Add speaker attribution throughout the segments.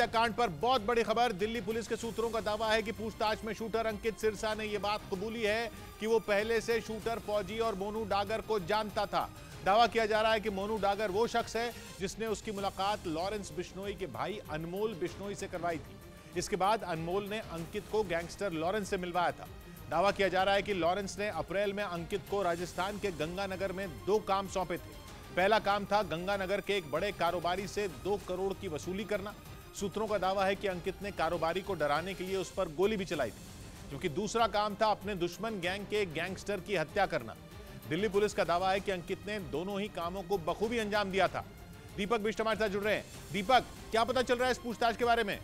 Speaker 1: हत्याकांड पर बहुत बड़ी खबर। दिल्ली पुलिस के सूत्रों का दावा है कि पूछताछ में शूटर अंकित सिरसा ने यह बात कबूली है कि वो पहले से शूटर फौजी और मोनू डागर को जानता था। दावा किया जा रहा है कि मोनू डागर वो शख्स है जिसने उसकी मुलाकात लॉरेंस बिश्नोई के भाई अनमोल बिश्नोई से करवाई थी। इसके बाद अनमोल ने अंकित को गैंगस्टर लॉरेंस से मिलवाया था। दावा किया जा रहा है कि लॉरेंस ने अप्रैल में अंकित को राजस्थान के गंगानगर में 2 काम सौंपे थे। पहला काम था गंगानगर के एक बड़े कारोबारी से 2 करोड़ की वसूली करना। सूत्रों का दावा है कि अंकित ने कारोबारी को डराने के लिए उस पर गोली भी चलाई थी, क्योंकि दूसरा काम था अपने दुश्मन गैंग के गैंगस्टर की हत्या करना। दिल्ली पुलिस का दावा है कि अंकित ने दोनों ही कामों को बखूबी अंजाम दिया था। दीपक बिष्ट हमारे साथ जुड़ रहे हैं। दीपक, क्या पता चल रहा है इस पूछताछ के बारे में?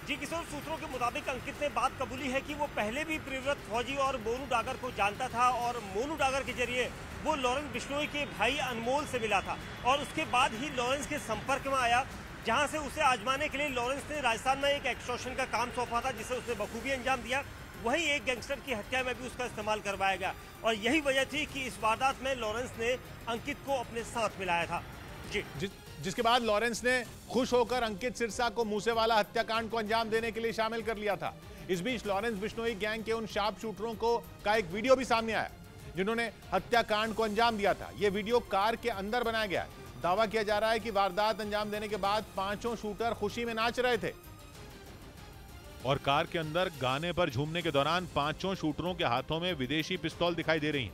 Speaker 2: जी किशोर, सूत्रों के मुताबिक अंकित ने बात कबूली है कि वो पहले भी प्रियव्रत फौजी और मोनू डागर को जानता था और मोनू डागर के जरिए वो लॉरेंस बिश्नोई के भाई अनमोल से मिला था और उसके बाद ही लॉरेंस के संपर्क में आया, जहां से उसे आजमाने के लिए लॉरेंस ने राजस्थान में एक एक्सटॉर्शन का काम सौंपा था, जिसे उसने बखूबी अंजाम दिया। वहीं एक गैंगस्टर की हत्या में भी उसका इस्तेमाल करवाया गया और यही वजह थी कि इस वारदात में लॉरेंस ने अंकित को अपने साथ मिलाया था।
Speaker 1: जिसके बाद लॉरेंस ने खुश होकर अंकित सिरसा को मूसेवाला हत्याकांड को अंजाम देने के लिए शामिल कर लिया था। इस बीच लॉरेंस बिश्नोई गैंग के उन शार्प शूटरों का एक वीडियो भी सामने आया जिन्होंने हत्याकांड को अंजाम दिया था। यह वीडियो कार के अंदर बनाया गया है। दावा किया जा रहा है कि वारदात अंजाम देने के बाद 5 शूटर खुशी में नाच रहे थे और कार के अंदर गाने पर झूमने के दौरान 5 शूटरों के हाथों में विदेशी पिस्तौल दिखाई दे रही हैं।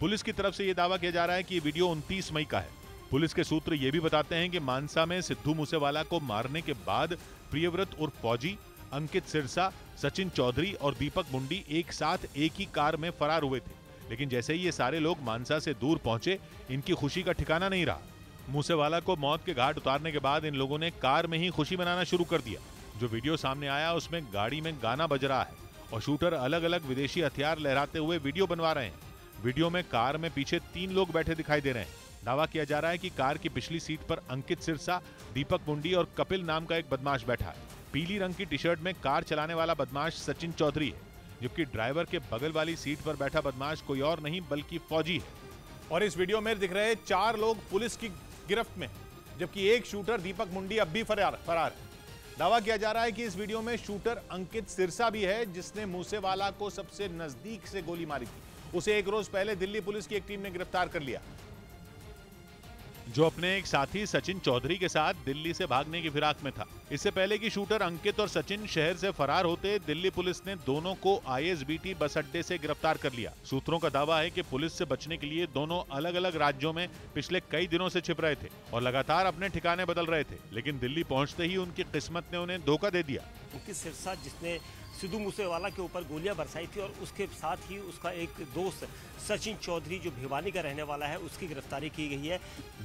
Speaker 1: पुलिस की तरफ से यह दावा किया जा रहा है कि ये वीडियो 29 मई का है। पुलिस के सूत्र ये भी बताते हैं कि मानसा में सिद्धू मूसेवाला को मारने के बाद प्रियव्रत उर्फ फौजी, अंकित सिरसा, सचिन चौधरी और दीपक मुंडी एक साथ एक ही कार में फरार हुए थे। लेकिन जैसे ही ये सारे लोग मानसा से दूर पहुंचे, इनकी खुशी का ठिकाना नहीं रहा। मूसेवाला को मौत के घाट उतारने के बाद इन लोगों ने कार में ही खुशी मनाना शुरू कर दिया। जो वीडियो सामने आया उसमें गाड़ी में गाना बज रहा है और शूटर अलग अलग विदेशी हथियार लहराते हुए वीडियो बनवा रहे हैं। वीडियो में कार में पीछे 3 लोग बैठे दिखाई दे रहे हैं। दावा किया जा रहा है कि कार की पिछली सीट पर अंकित सिरसा, दीपक मुंडी और कपिल नाम का एक बदमाश बैठा है। पीली रंग की टी-शर्ट में कार चलाने वाला बदमाश सचिन चौधरी है, जबकि ड्राइवर के बगल वाली सीट पर बैठा बदमाश कोई और नहीं बल्कि फौजी है। और इस वीडियो में दिख रहे 4 लोग पुलिस की गिरफ्त में, जबकि एक शूटर दीपक मुंडी अब भी फरार है। दावा किया जा रहा है कि इस वीडियो में शूटर अंकित सिरसा भी है, जिसने मूसेवाला को सबसे नजदीक से गोली मारी थी। उसे 1 रोज पहले दिल्ली पुलिस की एक टीम ने गिरफ्तार कर लिया, जो अपने एक साथी सचिन चौधरी के साथ दिल्ली से भागने की फिराक में था। इससे पहले कि शूटर अंकित और सचिन शहर से फरार होते, दिल्ली पुलिस ने दोनों को आईएसबीटी बस अड्डे से गिरफ्तार कर लिया। सूत्रों का दावा है कि पुलिस से बचने के लिए दोनों अलग अलग राज्यों में पिछले कई दिनों से छिप रहे थे और लगातार अपने ठिकाने बदल रहे थे, लेकिन दिल्ली पहुंचते ही उनकी किस्मत ने उन्हें धोखा दे दिया।
Speaker 2: अंकित सिरसा, जिसने सिद्धू मूसेवाला के ऊपर गोलियां बरसाई थी, और उसके साथ ही उसका एक दोस्त सचिन चौधरी, जो भिवानी का रहने वाला है, उसकी गिरफ्तारी की गई है।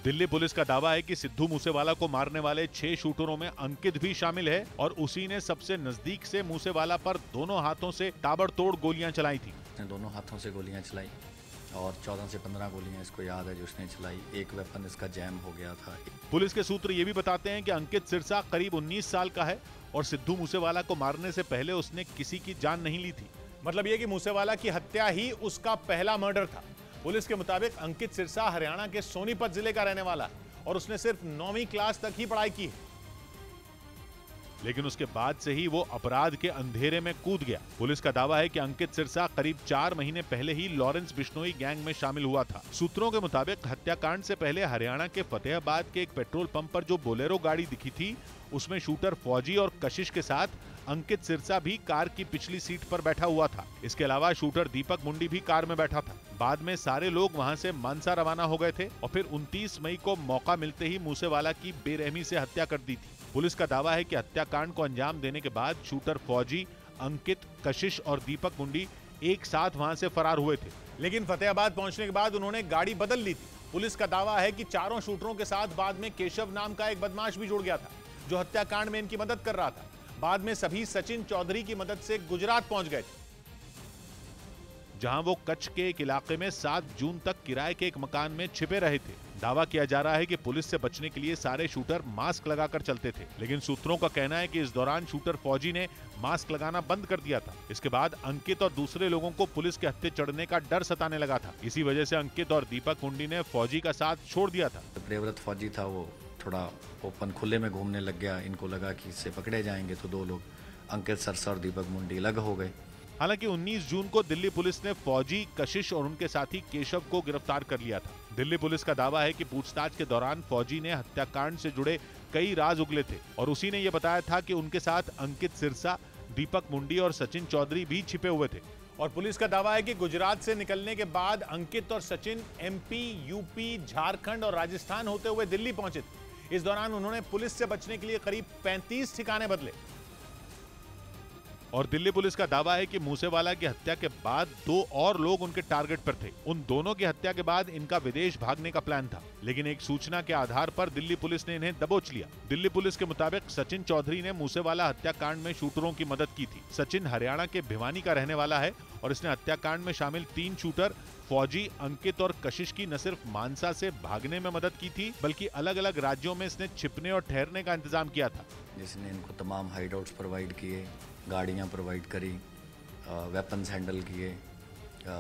Speaker 1: दिल्ली पुलिस का दावा है कि सिद्धू मूसेवाला को मारने वाले 6 शूटरों में अंकित भी शामिल है और उसी ने सबसे नजदीक से मूसेवाला पर दोनों हाथों से ताबड़तोड़ गोलियां चलाई थी।
Speaker 3: उसने दोनों हाथों से गोलियां चलाई और 14 से 15 गोलियां इसको याद है जो उसने चलाई। एक वेपन इसका जैम हो गया था।
Speaker 1: पुलिस के सूत्र ये भी बताते हैं कि अंकित सिरसा करीब 19 साल का है और सिद्धू मूसेवाला को मारने से पहले उसने किसी की जान नहीं ली थी। मतलब ये कि मूसेवाला की हत्या ही उसका पहला मर्डर था। पुलिस के मुताबिक अंकित सिरसा हरियाणा के सोनीपत जिले का रहने वाला है और उसने सिर्फ 9वीं क्लास तक ही पढ़ाई की है, लेकिन उसके बाद से ही वो अपराध के अंधेरे में कूद गया। पुलिस का दावा है कि अंकित सिरसा करीब 4 महीने पहले ही लॉरेंस बिश्नोई गैंग में शामिल हुआ था। सूत्रों के मुताबिक हत्याकांड से पहले हरियाणा के फतेहाबाद के एक पेट्रोल पंप पर जो बोलेरो गाड़ी दिखी थी, उसमें शूटर फौजी और कशिश के साथ अंकित सिरसा भी कार की पिछली सीट पर बैठा हुआ था। इसके अलावा शूटर दीपक मुंडी भी कार में बैठा था। बाद में सारे लोग वहां से मानसा रवाना हो गए थे और फिर 29 मई को मौका मिलते ही मूसेवाला की बेरहमी से हत्या कर दी थी। पुलिस का दावा है कि हत्याकांड को अंजाम देने के बाद शूटर फौजी, अंकित, कशिश और दीपक मुंडी एक साथ वहां से फरार हुए थे, लेकिन फतेहाबाद पहुंचने के बाद उन्होंने गाड़ी बदल ली थी। पुलिस का दावा है कि 4 शूटरों के साथ बाद में केशव नाम का एक बदमाश भी जुड़ गया था, जो हत्याकांड में इनकी मदद कर रहा था। बाद में सभी सचिन चौधरी की मदद से गुजरात पहुंच गए थे, जहां वो कच्छ के एक इलाके में 7 जून तक किराए के एक मकान में छिपे रहे थे। दावा किया जा रहा है कि पुलिस से बचने के लिए सारे शूटर मास्क लगाकर चलते थे, लेकिन सूत्रों का कहना है कि इस दौरान शूटर फौजी ने मास्क लगाना बंद कर दिया था। इसके बाद अंकित और दूसरे लोगों को पुलिस के हत्थे चढ़ने का डर सताने लगा था। इसी वजह से अंकित और दीपक मुंडी ने फौजी का साथ छोड़ दिया था।
Speaker 3: प्रियव्रत फौजी था, वो थोड़ा ओपन खुले में घूमने लग गया। इनको लगा कि इससे पकड़े जाएंगे, तो दो लोग अंकित सरसा और दीपक मुंडी अलग हो गए।
Speaker 1: हालांकि 19 जून को दिल्ली पुलिस ने फौजी, कशिश और उनके साथी केशव को गिरफ्तार कर लिया था। दिल्ली पुलिस का दावा है कि पूछताछ के दौरान फौजी ने हत्याकांड से जुड़े कई राज उगले थे और उसी ने यह बताया था कि उनके साथ अंकित सिरसा, दीपक मुंडी और सचिन चौधरी भी छिपे हुए थे।
Speaker 4: और पुलिस का दावा है कि गुजरात से निकलने के बाद अंकित और सचिन एमपी, यूपी, झारखंड और राजस्थान होते हुए दिल्ली पहुंचे थे। इस दौरान उन्होंने पुलिस से बचने के लिए करीब 35 ठिकाने बदले।
Speaker 1: और दिल्ली पुलिस का दावा है कि मूसेवाला की हत्या के बाद 2 और लोग उनके टारगेट पर थे। उन दोनों की हत्या के बाद इनका विदेश भागने का प्लान था, लेकिन एक सूचना के आधार पर दिल्ली पुलिस ने इन्हें दबोच लिया। दिल्ली पुलिस के मुताबिक सचिन चौधरी ने मूसेवाला हत्याकांड में शूटरों की मदद की थी। सचिन हरियाणा के भिवानी का रहने वाला है और इसने हत्याकांड में शामिल 3 शूटर फौजी, अंकित और कशिश की न सिर्फ मानसा से भागने में मदद की थी, बल्कि अलग अलग राज्यों में इसने छिपने और ठहरने का इंतजाम किया था।
Speaker 3: जिसने इनको तमाम हाइडआउट्स प्रोवाइड किए, गाड़ियां प्रोवाइड करी, वेपन्स हैंडल किए,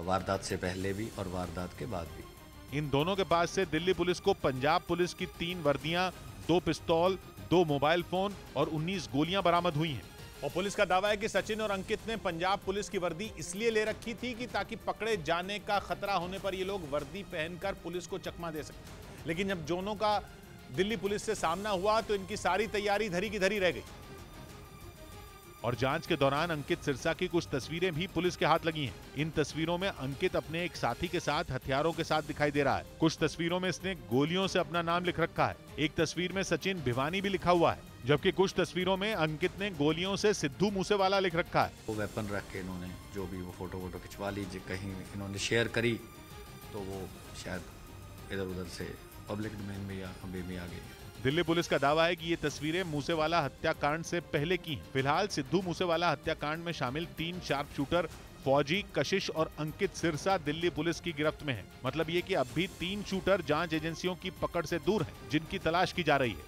Speaker 3: वारदात से पहले भी और वारदात के बाद भी।
Speaker 1: इन दोनों के पास से दिल्ली पुलिस को पंजाब पुलिस की 3 वर्दियां, 2 पिस्तौल, 2 मोबाइल फोन और 19 गोलियां बरामद हुई हैं।
Speaker 4: और पुलिस का दावा है कि सचिन और अंकित ने पंजाब पुलिस की वर्दी इसलिए ले रखी थी कि ताकि पकड़े जाने का खतरा होने पर ये लोग वर्दी पहनकर पुलिस को चकमा दे सके। लेकिन जब दोनों का दिल्ली पुलिस से सामना हुआ तो इनकी सारी तैयारी धरी की धरी रह गई।
Speaker 1: और जांच के दौरान अंकित सिरसा की कुछ तस्वीरें भी पुलिस के हाथ लगी हैं। इन तस्वीरों में अंकित अपने एक साथी के साथ हथियारों के साथ दिखाई दे रहा है। कुछ तस्वीरों में इसने गोलियों से अपना नाम लिख रखा है। एक तस्वीर में सचिन भिवानी भी लिखा हुआ है, जबकि कुछ तस्वीरों में अंकित ने गोलियों से सिद्धू मूसेवाला लिख रखा है।
Speaker 3: वो वेपन रख के इन्होंने जो भी वो फोटो खिंचवा लीजिए, कहीं इन्होंने शेयर करी तो वो शायद इधर उधर से पब्लिक डोमेन में या अभी भी आ गई।
Speaker 1: दिल्ली पुलिस का दावा है कि ये तस्वीरें मूसेवाला हत्याकांड से पहले की हैं। फिलहाल सिद्धू मूसेवाला हत्याकांड में शामिल 3 शार्प शूटर फौजी, कशिश और अंकित सिरसा दिल्ली पुलिस की गिरफ्त में हैं। मतलब ये कि अब भी 3 शूटर जांच एजेंसियों की पकड़ से दूर हैं, जिनकी तलाश की जा रही है।